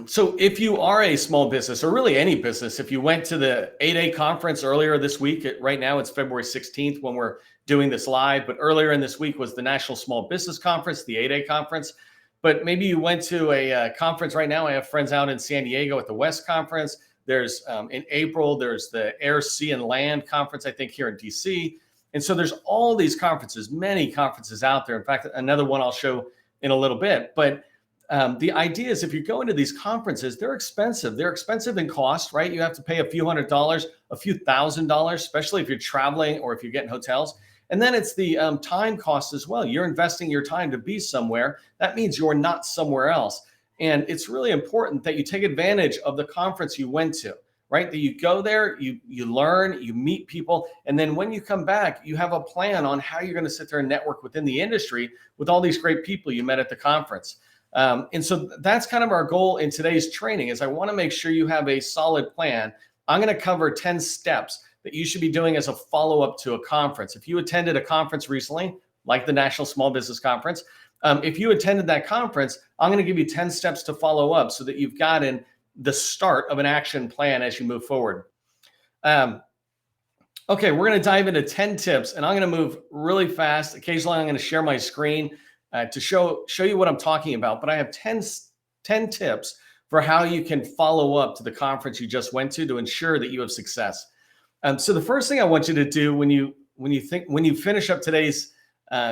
So if you are a small business, or really any business, if you went to the 8A conference earlier this week, right now it's February 16th when we're doing this live, but earlier in this week was the National Small Business Conference, the 8A conference. But maybe you went to a conference right now. I have friends out in San Diego at the West Conference. There's in April, there's the Air, Sea, and Land Conference, I think, here in DC. And so there's all these conferences, many conferences out there. In fact, another one I'll show in a little bit. But the idea is if you're going to these conferences, they're expensive. They're expensive in cost, right? You have to pay a few $100s, a few $1,000s, especially if you're traveling or if you're getting hotels. And then it's the time cost as well. You're investing your time to be somewhere. That means you're not somewhere else. And it's really important that you take advantage of the conference you went to, right? That you go there, you learn, you meet people. And then when you come back, you have a plan on how you're going to sit there and network within the industry with all these great people you met at the conference. And so that's kind of our goal in today's training is I want to make sure you have a solid plan. I'm going to cover 10 steps that you should be doing as a follow-up to a conference. If you attended a conference recently, like the National Small Business Conference, if you attended that conference, I'm going to give you 10 steps to follow up so that you've gotten the start of an action plan as you move forward. Okay, we're going to dive into 10 tips, and I'm going to move really fast. Occasionally, I'm going to share my screen to show you what I'm talking about. But I have 10 tips for how you can follow up to the conference you just went to ensure that you have success. So the first thing I want you to do when you finish up today's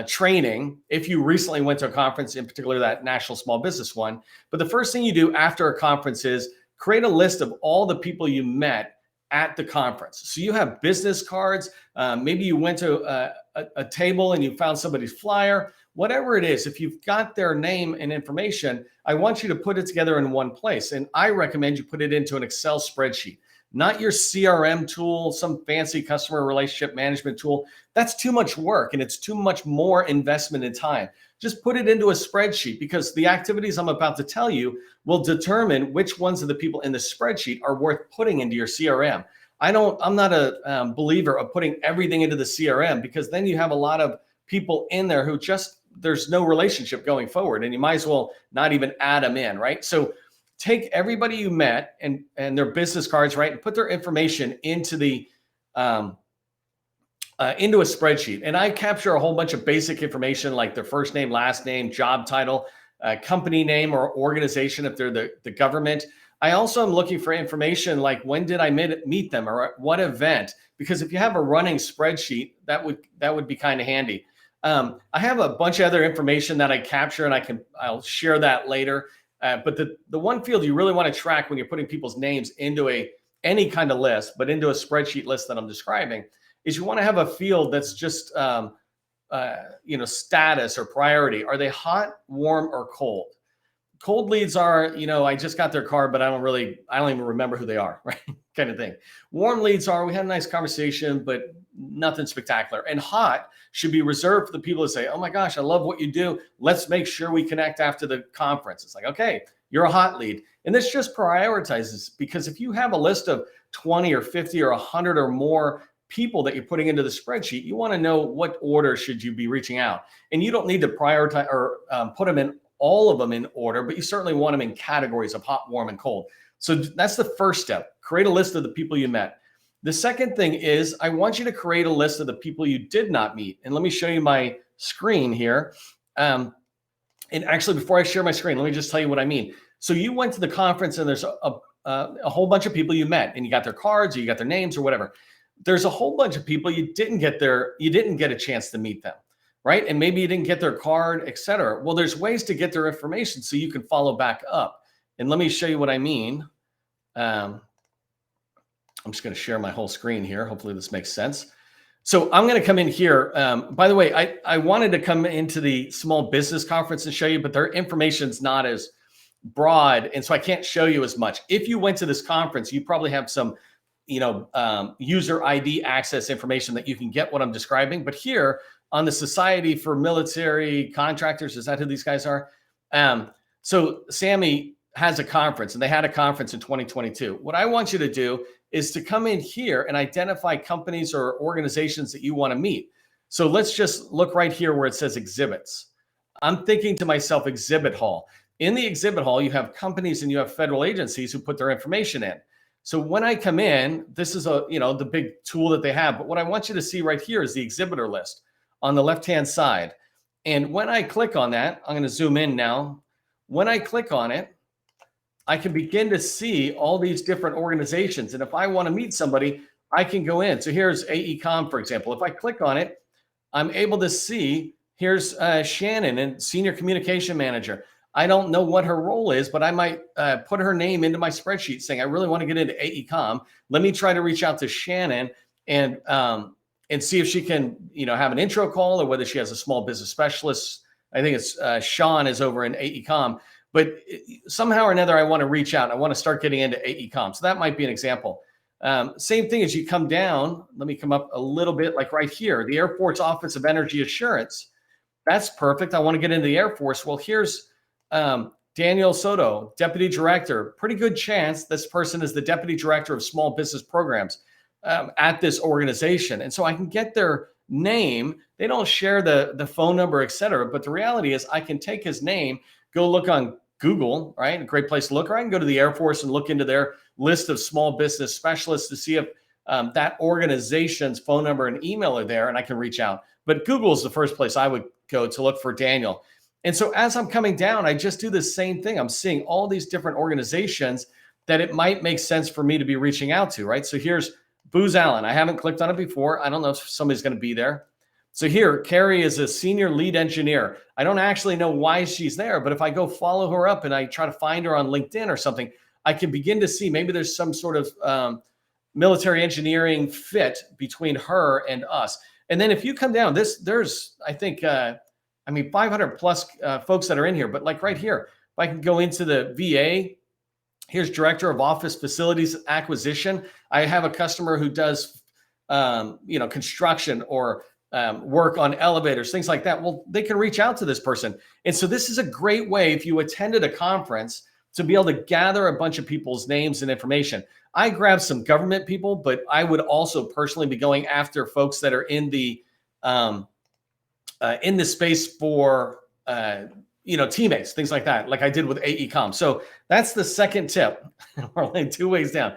training, if you recently went to a conference, in particular that National Small Business one, but the first thing you do after a conference is create a list of all the people you met at the conference. So you have business cards. Maybe you went to a table and you found somebody's flyer. Whatever it is, if you've got their name and information, I want you to put it together in one place. And I recommend you put it into an Excel spreadsheet, not your CRM tool, some fancy customer relationship management tool. That's too much work and it's too much more investment in time. Just put it into a spreadsheet because the activities I'm about to tell you will determine which ones of the people in the spreadsheet are worth putting into your CRM. I'm not a believer of putting everything into the CRM because then you have a lot of people in there who there's no relationship going forward and you might as well not even add them in, right? So take everybody you met and their business cards, right, and put their information into the into a spreadsheet. And I capture a whole bunch of basic information like their first name, last name, job title, company name or organization if they're the government. I also am looking for information like when did I meet them or at what event? Because if you have a running spreadsheet, that would be kind of handy. I have a bunch of other information that I capture and I'll share that later. But the one field you really want to track when you're putting people's names into any kind of list, but into a spreadsheet list that I'm describing, is you want to have a field that's just status or priority. Are they hot, warm, or cold? Cold leads are, I just got their card, but I don't even remember who they are, right? Kind of thing. Warm leads are, we had a nice conversation, but nothing spectacular. And hot should be reserved for the people who say, oh my gosh, I love what you do. Let's make sure we connect after the conference. It's like, okay, you're a hot lead. And this just prioritizes because if you have a list of 20 or 50 or 100 or more people that you're putting into the spreadsheet, you want to know what order should you be reaching out. And you don't need to prioritize or put them in all of them in order, but you certainly want them in categories of hot, warm, and cold. So that's the first step. Create a list of the people you met. The second thing is I want you to create a list of the people you did not meet. And let me show you my screen here. And actually, before I share my screen, let me just tell you what I mean. So you went to the conference and there's a whole bunch of people you met and you got their cards or you got their names or whatever. There's a whole bunch of people you didn't get a chance to meet them, right? And maybe you didn't get their card, et cetera. Well, there's ways to get their information so you can follow back up. And let me show you what I mean. I'm just going to share my whole screen here. Hopefully this makes sense. So I'm going to come in here. By the way, I wanted to come into the small business conference and show you, but their information's not as broad. And so I can't show you as much. If you went to this conference, you probably have some, user ID access information that you can get what I'm describing. But here on the Society for Military Contractors, is that who these guys are? So Sammy has a conference and they had a conference in 2022. What I want you to do is to come in here and identify companies or organizations that you want to meet. So let's just look right here where it says exhibits. I'm thinking to myself, exhibit hall. in the exhibit hall, you have companies and you have federal agencies who put their information in. So when I come in, this is the big tool that they have. But what I want you to see right here is the exhibitor list on the left-hand side. And when I click on that, I'm going to zoom in now. When I click on it, I can begin to see all these different organizations. And if I want to meet somebody, I can go in. So here's AECOM, for example. If I click on it, I'm able to see here's Shannon, and Senior Communication Manager. I don't know what her role is, but I might put her name into my spreadsheet saying, I really want to get into AECOM. Let me try to reach out to Shannon and see if she can, have an intro call, or whether she has a small business specialist. I think it's Sean is over in AECOM, but somehow or another, I want to reach out. I want to start getting into AECOM. So that might be an example. Same thing as you come down. Let me come up a little bit, like right here, the Airport's Office of Energy Assurance. That's perfect. I want to get into the Air Force. Well, here's Daniel Soto, Deputy Director. Pretty good chance this person is the Deputy Director of Small Business Programs at this organization. And so I can get their name. They don't share the phone number, et cetera. But the reality is I can take his name, go look on Google, right? A great place to look. Or I can go to the Air Force and look into their list of small business specialists to see if that organization's phone number and email are there, and I can reach out. But Google is the first place I would go to look for Daniel. And so as I'm coming down, I just do the same thing. I'm seeing all these different organizations that it might make sense for me to be reaching out to, right? So here's Booz Allen. I haven't clicked on it before. I don't know if somebody's going to be there. So here, Carrie is a senior lead engineer. I don't actually know why she's there, but if I go follow her up and I try to find her on LinkedIn or something, I can begin to see maybe there's some sort of military engineering fit between her and us. And then if you come down, there's, I think, 500 plus folks that are in here, but like right here, if I can go into the VA, here's Director of Office Facilities Acquisition. I have a customer who does, construction or work on elevators, things like that. Well, they can reach out to this person. And so this is a great way, if you attended a conference, to be able to gather a bunch of people's names and information. I grabbed some government people, but I would also personally be going after folks that are in the space for teammates, things like that, like I did with AECOM. So that's the second tip. We're only 2 ways down.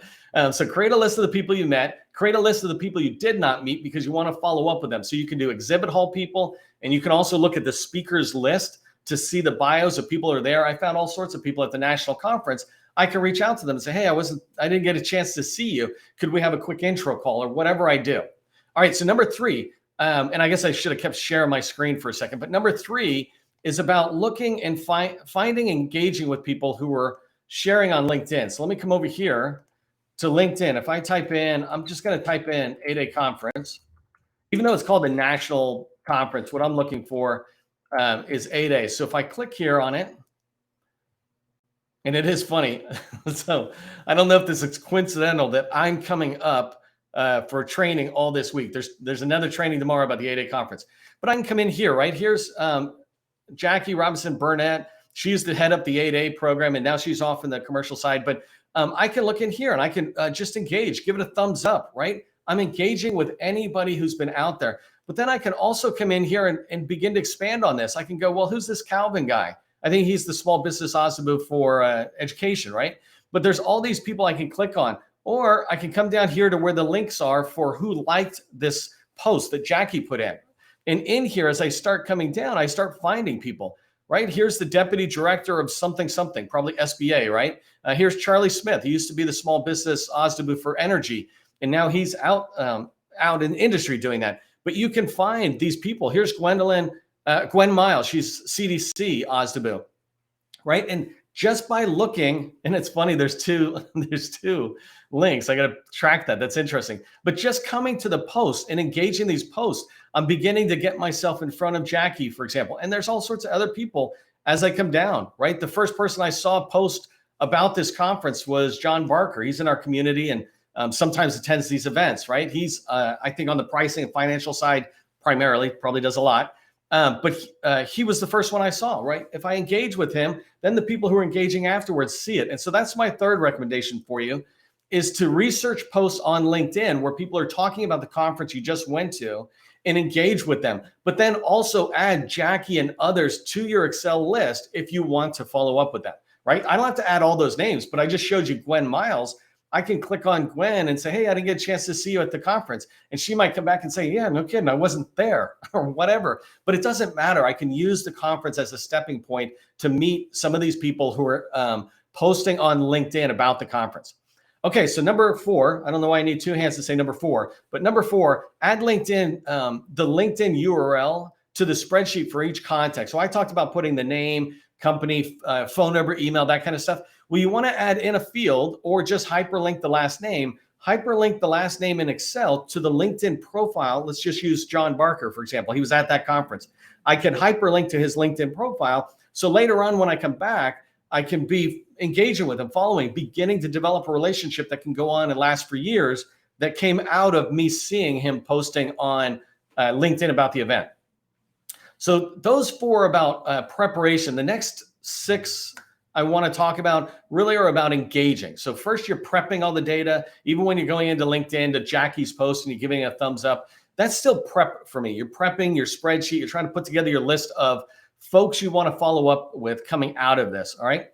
So create a list of the people you met, create a list of the people you did not meet, because you want to follow up with them. So you can do exhibit hall people, and you can also look at the speakers list to see the bios of people who are there. I found all sorts of people at the national conference. I can reach out to them and say, hey, I didn't get a chance to see you. Could we have a quick intro call, or whatever I do? All right, so number 3, and I guess I should have kept sharing my screen for a second, but number 3 is about looking and finding, engaging with people who are sharing on LinkedIn. So let me come over here to LinkedIn. If I type in, I'm just going to type in 8A conference, even though it's called the national conference, what I'm looking for is 8A. So if I click here on it, and it is funny. So I don't know if this is coincidental that I'm coming up for training all this week. There's another training tomorrow about the 8A conference, but I can come in here, right? Here's Jackie Robinson Burnett. She used to head up the 8A program, and now she's off in the commercial side. But I can look in here and I can just engage, give it a thumbs up, right? I'm engaging with anybody who's been out there. But then I can also come in here and begin to expand on this. I can go, well, who's this Calvin guy? I think he's the Small Business Osabu for education, right? But there's all these people I can click on. Or I can come down here to where the links are for who liked this post that Jackie put in. And in here, as I start coming down, I start finding people, right? Here's the Deputy Director of something, probably SBA, right? Here's Charlie Smith. He used to be the Small Business Osabu for energy, and now he's out in industry doing that. But you can find these people. Here's Gwen Miles. She's CDC Osabu, right? And just by looking, and it's funny, there's two links. I got to track that. That's interesting. But just coming to the post and engaging these posts, I'm beginning to get myself in front of Jackie, for example. And there's all sorts of other people as I come down, right? The first person I saw post about this conference was John Barker. He's in our community and sometimes attends these events, right? He's, I think, on the pricing and financial side primarily, probably does a lot. But he was the first one I saw, right? If I engage with him, then the people who are engaging afterwards see it. And so that's my third recommendation for you, is to research posts on LinkedIn where people are talking about the conference you just went to and engage with them. But then also add Jackie and others to your Excel list if you want to follow up with them, right? I don't have to add all those names, but I just showed you Gwen Miles. I can click on Gwen and say, hey, I didn't get a chance to see you at the conference. And she might come back and say, yeah, no kidding, I wasn't there or whatever. But it doesn't matter. I can use the conference as a stepping point to meet some of these people who are posting on LinkedIn about the conference. Okay, so number 4, I don't know why I need 2 hands to say number 4, but number 4, add LinkedIn, the LinkedIn URL to the spreadsheet for each contact. So I talked about putting the name, company, phone number, email, that kind of stuff. Well, you want to add in a field or just hyperlink the last name. Hyperlink the last name in Excel to the LinkedIn profile. Let's just use John Barker, for example. He was at that conference. I can hyperlink to his LinkedIn profile. So later on, when I come back, I can be engaging with him, following, beginning to develop a relationship that can go on and last for years, that came out of me seeing him posting on LinkedIn about the event. So those 4 about preparation. The next 6 I want to talk about really are about engaging. So first, you're prepping all the data. Even when you're going into LinkedIn to Jackie's post and you're giving a thumbs up, that's still prep for me. You're prepping your spreadsheet. You're trying to put together your list of folks you want to follow up with coming out of this. All right.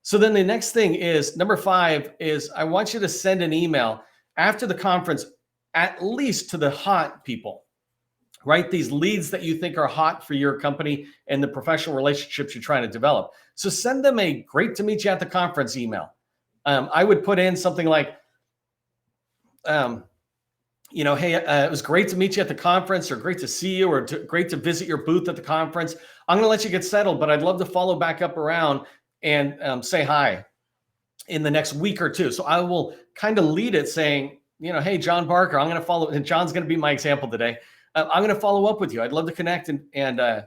So then the next thing is number 5 is I want you to send an email after the conference, at least to the hot people, right? These leads that you think are hot for your company and the professional relationships you're trying to develop. So send them a great to meet you at the conference email. I would put in something like, hey, it was great to meet you at the conference, or great to see you, or great to visit your booth at the conference. I'm going to let you get settled, but I'd love to follow back up around and say hi in the next week or 2. So I will kind of lead it saying, hey, John Barker, I'm going to follow, and John's going to be my example today. I'm going to follow up with you. I'd love to connect and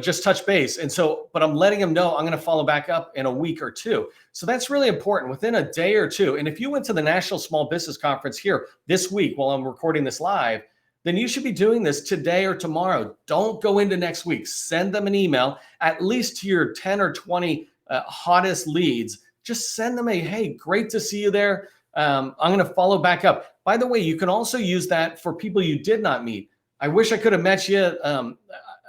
just touch base. And so, but I'm letting him know I'm going to follow back up in a week or 2. So that's really important, within a day or 2. And if you went to the National Small Business Conference here this week while I'm recording this live, then you should be doing this today or tomorrow. Don't go into next week. Send them an email, at least to your 10 or 20 hottest leads. Just send them a, hey, great to see you there. I'm going to follow back up. By the way, you can also use that for people you did not meet. I wish I could have met you.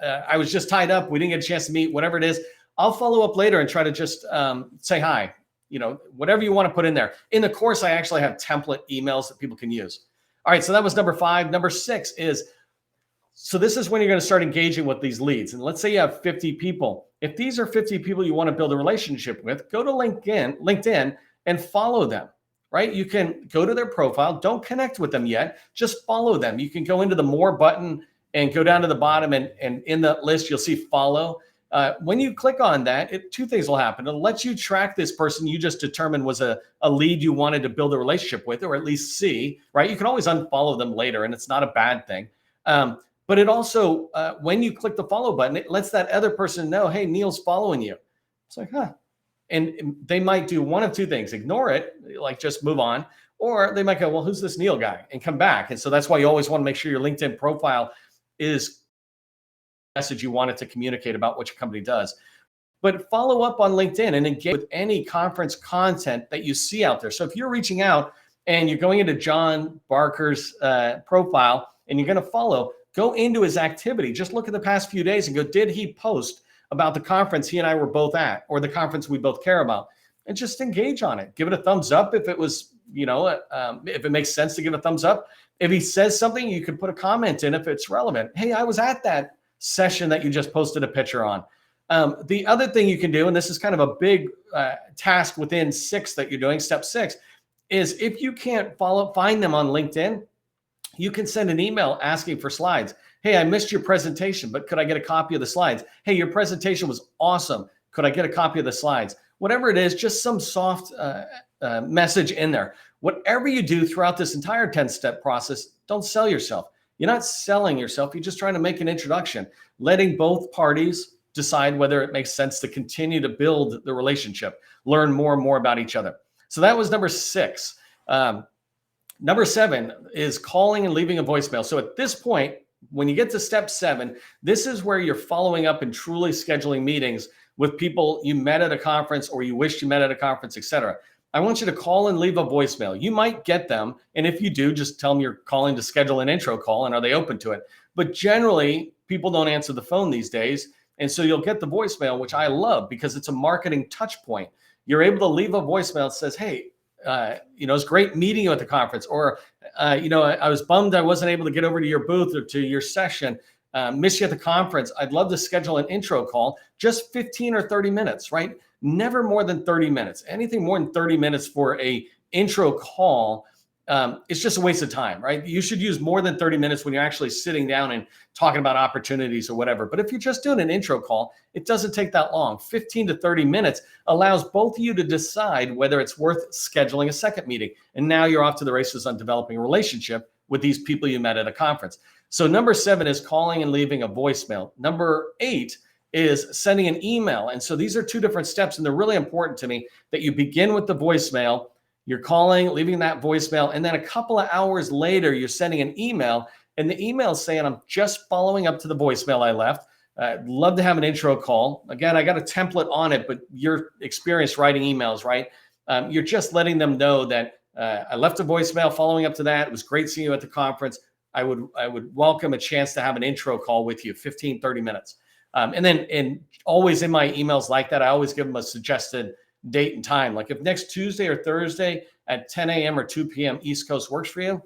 I was just tied up. We didn't get a chance to meet, whatever it is. I'll follow up later and try to just say hi, whatever you want to put in there. In the course, I actually have template emails that people can use. All right, so that was number 5. Number 6 is, so this is when you're going to start engaging with these leads. And let's say you have 50 people. If these are 50 people you want to build a relationship with, go to LinkedIn and follow them, right? You can go to their profile. Don't connect with them yet. Just follow them. You can go into the more button and go down to the bottom, and in the list, you'll see follow. When you click on that, 2 things will happen. It'll let you track this person you just determined was a lead you wanted to build a relationship with, or at least see, right? You can always unfollow them later, and it's not a bad thing. But it also, when you click the follow button, it lets that other person know, hey, Neil's following you. It's like, huh. And they might do one of 2 things: ignore it, like just move on, or they might go, well, who's this Neil guy? And come back. And so that's why you always want to make sure your LinkedIn profile is message you want it to communicate about what your company does. But follow up on LinkedIn and engage with any conference content that you see out there. So if you're reaching out and you're going into John Barker's profile and you're going to follow, go into his activity. Just look at the past few days and go, did he post about the conference he and I were both at, or the conference we both care about? And just engage on it. Give it a thumbs up if it was, if it makes sense to give a thumbs up. If he says something, you can put a comment in if it's relevant. Hey, I was at that session that you just posted a picture on. The other thing you can do, and this is kind of a big task within 6 that you're doing, step 6, is if you can't find them on LinkedIn, you can send an email asking for slides. Hey, I missed your presentation, but could I get a copy of the slides? Hey, your presentation was awesome. Could I get a copy of the slides? Whatever it is, just some soft message in there. Whatever you do throughout this entire 10-step process, don't sell yourself. You're not selling yourself. You're just trying to make an introduction, letting both parties decide whether it makes sense to continue to build the relationship, learn more and more about each other. So that was number 6. Number 7 is calling and leaving a voicemail. So at this point, when you get to step 7, this is where you're following up and truly scheduling meetings with people you met at a conference or you wish you met at a conference, et cetera. I want you to call and leave a voicemail. You might get them. And if you do, just tell them you're calling to schedule an intro call and are they open to it? But generally, people don't answer the phone these days. And so you'll get the voicemail, which I love because it's a marketing touch point. You're able to leave a voicemail that says, hey, it's great meeting you at the conference. Or, I was bummed I wasn't able to get over to your booth or to your session. Miss you at the conference. I'd love to schedule an intro call, just 15 or 30 minutes, right? Never more than 30 minutes. Anything more than 30 minutes for a intro call, it's just a waste of time, right? You should use more than 30 minutes when you're actually sitting down and talking about opportunities or whatever. But if you're just doing an intro call, it doesn't take that long. 15 to 30 minutes allows both of you to decide whether it's worth scheduling a second meeting. And now you're off to the races on developing a relationship with these people you met at a conference. So number 7 is calling and leaving a voicemail. Number 8 is sending an email. And so these are 2 different steps, and they're really important to me that you begin with the voicemail. You're calling, leaving that voicemail, and then a couple of hours later, you're sending an email, and the email is saying, I'm just following up to the voicemail I left. I'd love to have an intro call. Again, I got a template on it, but you're experienced writing emails, right? You're just letting them know that I left a voicemail following up to that. It was great seeing you at the conference. I would welcome a chance to have an intro call with you, 15, 30 minutes. And always in my emails like that, I always give them a suggested date and time. Like if next Tuesday or Thursday at 10 a.m. or 2 p.m. East Coast works for you,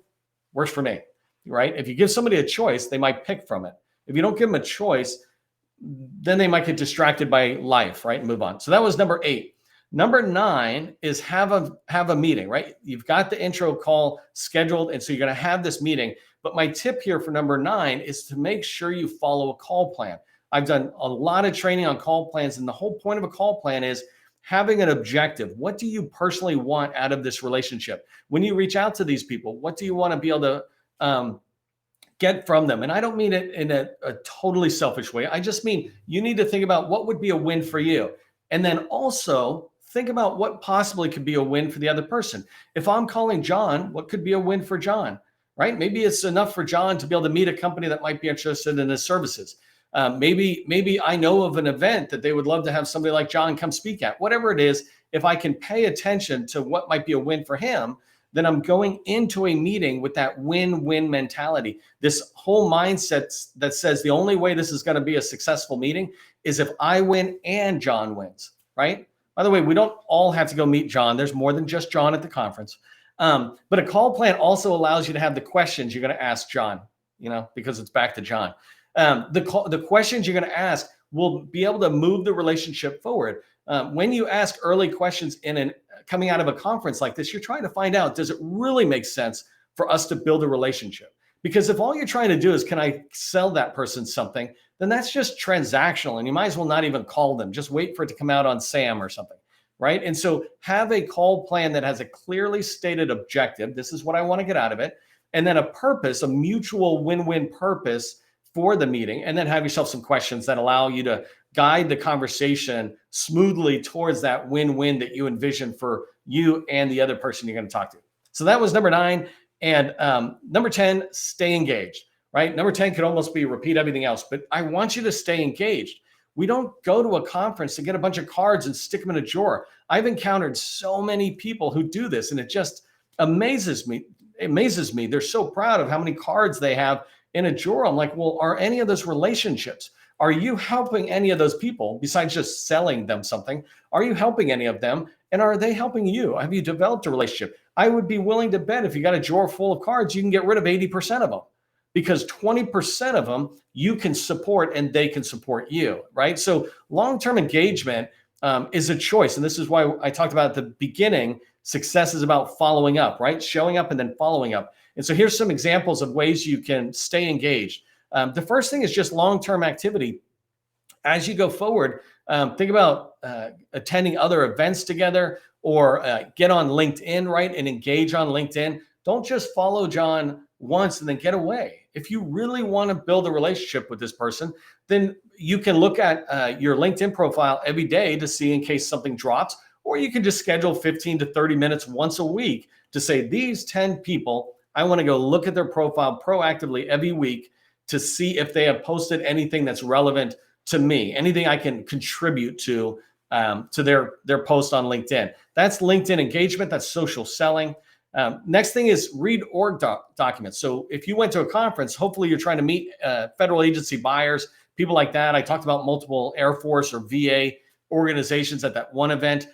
works for me, right? If you give somebody a choice, they might pick from it. If you don't give them a choice, then they might get distracted by life, right? And move on. So that was number 8. Number 9 is have a meeting, right? You've got the intro call scheduled, and so you're going to have this meeting. But my tip here for number 9 is to make sure you follow a call plan. I've done a lot of training on call plans, and the whole point of a call plan is having an objective. What do you personally want out of this relationship? When you reach out to these people, what do you want to be able to get from them? And I don't mean it in a totally selfish way. I just mean you need to think about what would be a win for you. And then also think about what possibly could be a win for the other person. If I'm calling John, what could be a win for John, right? Maybe it's enough for John to be able to meet a company that might be interested in his services. Maybe I know of an event that they would love to have somebody like John come speak at. Whatever it is, if I can pay attention to what might be a win for him, then I'm going into a meeting with that win-win mentality. This whole mindset that says the only way this is going to be a successful meeting is if I win and John wins, right? By the way, we don't all have to go meet John. There's more than just John at the conference. But a call plan also allows you to have the questions you're going to ask John, because it's back to John. The questions you're going to ask will be able to move the relationship forward. When you ask early questions coming out of a conference like this, you're trying to find out, does it really make sense for us to build a relationship? Because if all you're trying to do is, can I sell that person something, then that's just transactional, and you might as well not even call them. Just wait for it to come out on Sam or something, right? And so have a call plan that has a clearly stated objective. This is what I want to get out of it. And then a purpose, a mutual win-win purpose for the meeting, and then have yourself some questions that allow you to guide the conversation smoothly towards that win-win that you envision for you and the other person you're going to talk to. So that was number 9. And number 10, stay engaged, right? Number 10 could almost be repeat everything else, but I want you to stay engaged. We don't go to a conference to get a bunch of cards and stick them in a drawer. I've encountered so many people who do this, and it just amazes me. They're so proud of how many cards they have in a drawer. I'm like, well, are any of those relationships? Are you helping any of those people besides just selling them something? Are you helping any of them? And are they helping you? Have you developed a relationship? I would be willing to bet if you got a drawer full of cards, you can get rid of 80% of them, because 20% of them you can support and they can support you, right? So long-term engagement is a choice. And this is why I talked about at the beginning, success is about following up, right? Showing up and then following up. And so here's some examples of ways you can stay engaged. The first thing is just long-term activity. As you go forward, think about attending other events together, or get on LinkedIn, right? And engage on LinkedIn. Don't just follow John once and then get away. If you really want to build a relationship with this person, then you can look at your LinkedIn profile every day to see in case something drops, or you can just schedule 15 to 30 minutes once a week to say, these 10 people, I want to go look at their profile proactively every week to see if they have posted anything that's relevant to me, anything I can contribute to to their post on LinkedIn. That's LinkedIn engagement. That's social selling. Next thing is read org documents. So if you went to a conference, hopefully you're trying to meet federal agency buyers, people like that. I talked about multiple Air Force or VA organizations at that one event.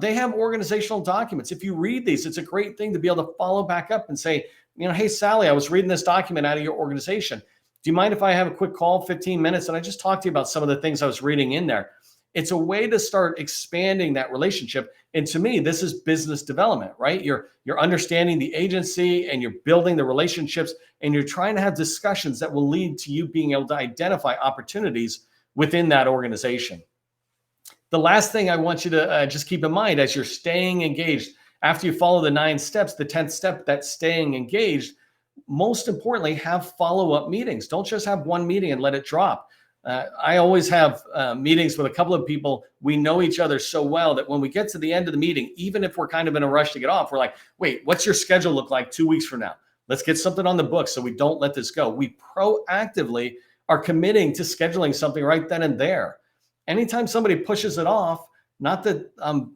They have organizational documents. If you read these, it's a great thing to be able to follow back up and say, hey, Sally, I was reading this document out of your organization. Do you mind if I have a quick call, 15 minutes? And I just talked to you about some of the things I was reading in there. It's a way to start expanding that relationship. And to me, this is business development, right? You're understanding the agency and you're building the relationships and you're trying to have discussions that will lead to you being able to identify opportunities within that organization. The last thing I want you to just keep in mind as you're staying engaged, after you follow the 9 steps, the 10th step, that's staying engaged, most importantly, have follow-up meetings. Don't just have one meeting and let it drop. I always have meetings with a couple of people. We know each other so well that when we get to the end of the meeting, even if we're kind of in a rush to get off, we're like, wait, what's your schedule look like 2 weeks from now? Let's get something on the books so we don't let this go. We proactively are committing to scheduling something right then and there. Anytime somebody pushes it off, not that I'm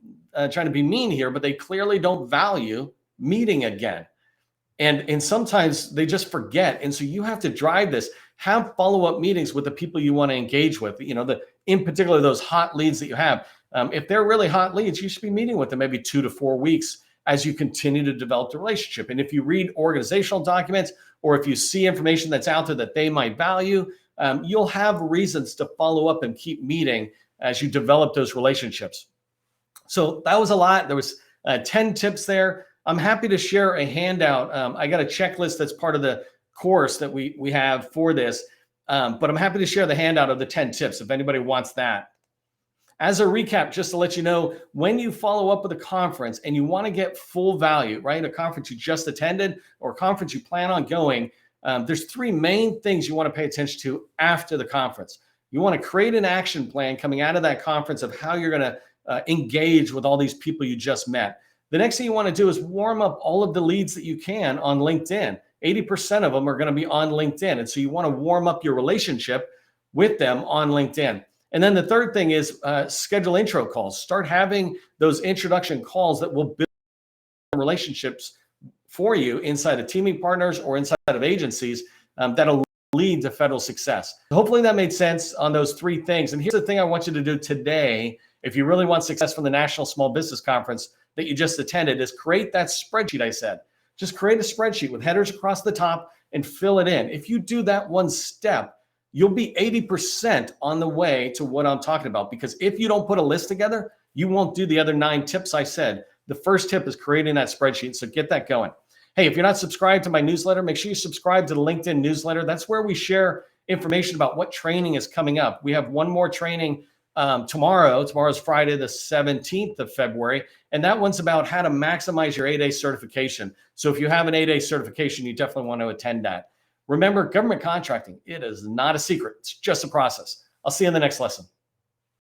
trying to be mean here, but they clearly don't value meeting again. And sometimes they just forget. And so you have to drive this. Have follow-up meetings with the people you want to engage with, in particular, those hot leads that you have. If they're really hot leads, you should be meeting with them maybe 2 to 4 weeks as you continue to develop the relationship. And if you read organizational documents or if you see information that's out there that they might value, you'll have reasons to follow up and keep meeting as you develop those relationships. So that was a lot. There was 10 tips there. I'm happy to share a handout. I got a checklist that's part of the course that we have for this, but I'm happy to share the handout of the 10 tips if anybody wants that. As a recap, just to let you know, when you follow up with a conference and you want to get full value, right? A conference you just attended or a conference you plan on going, there's 3 main things you want to pay attention to after the conference. You want to create an action plan coming out of that conference of how you're going to engage with all these people you just met. The next thing you want to do is warm up all of the leads that you can on LinkedIn. 80% of them are going to be on LinkedIn. And so you want to warm up your relationship with them on LinkedIn. And then the third thing is schedule intro calls. Start having those introduction calls that will build relationships for you inside of teaming partners or inside of agencies that'll lead to federal success. Hopefully that made sense on those 3 things. And here's the thing I want you to do today. If you really want success from the National Small Business Conference that you just attended, is create that spreadsheet I said. Just create a spreadsheet with headers across the top and fill it in. If you do that one step, you'll be 80% on the way to what I'm talking about. Because if you don't put a list together, you won't do the other 9 tips I said. The first tip is creating that spreadsheet. So get that going. Hey, if you're not subscribed to my newsletter, make sure you subscribe to the LinkedIn newsletter. That's where we share information about what training is coming up. We have one more training tomorrow. Tomorrow's Friday, the 17th of February. And that one's about how to maximize your 8A certification. So if you have an 8A certification, you definitely want to attend that. Remember, government contracting, it is not a secret. It's just a process. I'll see you in the next lesson.